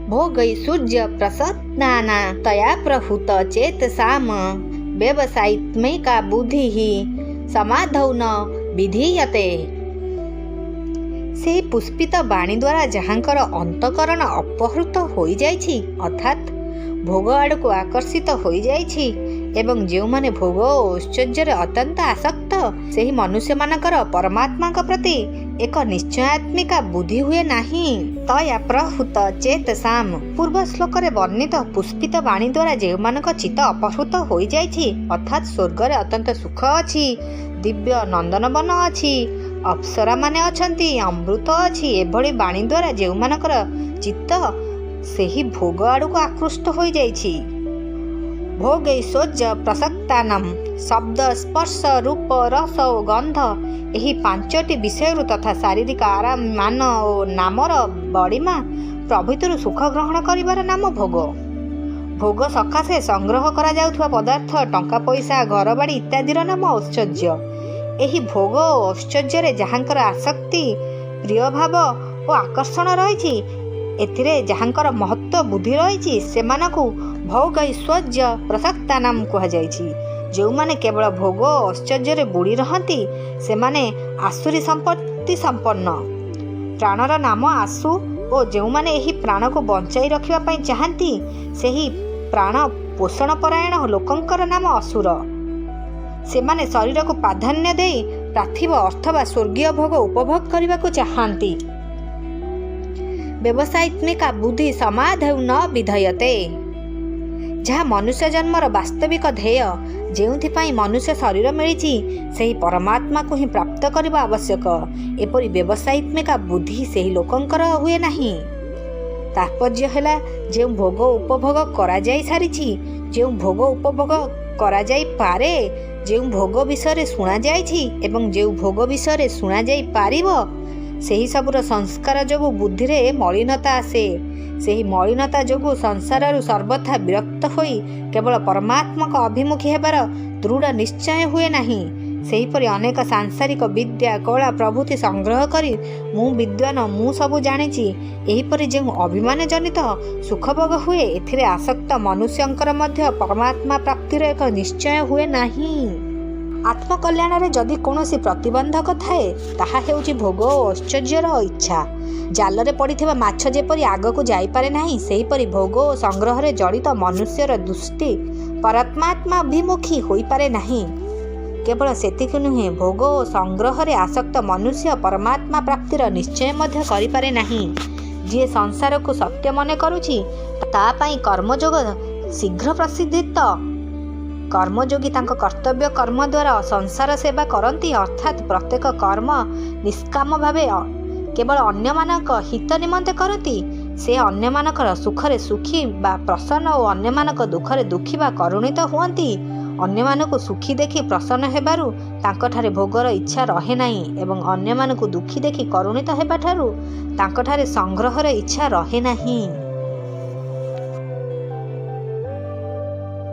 भोगैश्वर्य प्रसन्नाना तया प्रहूत चेतसाम व्यवसायित्मिका बुद्धि समाधौ न विधीयते। से पुष्पित बाणी द्वारा जहाँकर अंतकरण अपहृत हो जाइछि अर्थात भोग आड़ को आकर्षित हो जाइछि एवं जो माने भोग और ऐश्वर्य अत्यंत आसक्त से मनुष्य मानकर परमात्मा प्रति एक निश्चयात्मिका बुद्धि हुए नहीं। तया प्रहूत चेतसाम पूर्व श्लोक रे वर्णित पुष्पित वाणी द्वारा जो मानक चित्त अपहृत हो जाइछि अर्थात स्वर्ग रे अत्यंत सुख अछि, दिव्य नंदनवन अछि, अप्सरा माने अछंती, अमृत अछि, एभଳି वाणी द्वारा जो मानकर चित्त सेही भोग आड़ को आकृष्ट हो जाइछि। भोगैश्वर्य प्रसक्तानाम शब्द स्पर्श रूप रस और गंध यही पांचटी विषय तथा शारीरिक आराम मान और नामर बड़िमा प्रभृति सुख ग्रहण करिवार नाम भोग। भोग सकाशे संग्रह करा जाउथुवा पदार्थ टंका पैसा घर बाड़ी इत्यादिर नाम ऐश्वर्य। यही भोग और ऐश्वर्य जहाँकर आसक्ति प्रिय भाव और आकर्षण रही एथिरे जहाँकर महत्व बुद्धि रही सेमानकु भोगैश्वर्य प्रसक्तानाम कहा जाइछि। जो माने केवल भोग ऐश्वर्य बुड़ी रहती से माने आसुरी संपत्ति संपन्न प्राणर नाम आसु और जो माने यही प्राण को बंचाई रखिबा पई चाहती सेही प्राण पोषण परायण लोकंकर नाम असुर। से माने शरीर को प्राधान्य दे पार्थिव अथवा स्वर्गीय भोग उपभोग करने को चाहती। व्यवसायित्मिका बुद्धि समाधौ न विधयते जहाँ मनुष्य जन्मर वास्तविक ध्येय जो मनुष्य शरीर मिली से परमात्मा को ही प्राप्त करने आवश्यक एपरी व्यवसायित्मिका बुद्धि से लोकंकर हुए नहीं। तात्पर्य है जो भोग उपभोग करा जाई सारी जो भोग उपभोग करा जाई पारे जो भोग विषय शुणा जाइछि एवं जो भोग विषय शुणा जाई पारिबो सेही सबुर संस्कार जोगु बुद्धि रे मलिनता आसे। सेही मलिनता जोगु संसार सर्वथा विरक्त होई केवल परमात्मा को अभिमुखी हेबार दृढ़ निश्चय हुए नहीं। सेहीपरि अनेक सांसारिक विद्या कला प्रभृति संग्रह करी मु विद्वान मु सबु जानिछि एहीपरि जो अभिमान जनित सुखभोग हुए एथिरे आसक्त मनुष्यंकर मध्य परमात्मा प्राप्तिर एक निश्चय हुए नहीं। आत्मकल्याण रे जदि कौनसी प्रतिबंधक थाए ताहा हेउछि भोग और ऐश्वर्यर इच्छा। जाल रे पड़िथिबा माछ जेपरि आगकु जाई पारे नाही सेहीपरि भोग और संग्रह रे जड़ित मनुष्यर दृष्टि परमात्मा अभिमुखी होई पारे नाही। केवल सेतिक नुहे भोग और संग्रह रे आसक्त मनुष्य परमात्मा प्राप्तिर निश्चय मध्य करि पारे नाही। जे संसार को सत्य मने करुछि ता पई कर्मयोग शीघ्र प्रसिद्धित कर्मयोगी तांको कर्तव्य कर्म द्वारा संसार सेवा करती अर्थात प्रत्येक कर्म निष्काम भावे केवल अन्य मानक हित निमंते करती। से अन्य मानकर सुखरे सुखी बा प्रसन्न और अन्य मानक दुखरे दुखी बा करुणित हुअंती। अन्य मानक सुखी देखि प्रसन्न हेबारु तांकठारे भोगर इच्छा रहे नाही एवं अन्य मानक दुखी देखि करुणित हेबाठारु तांकठारे संग्रहर इच्छा रहे नाही।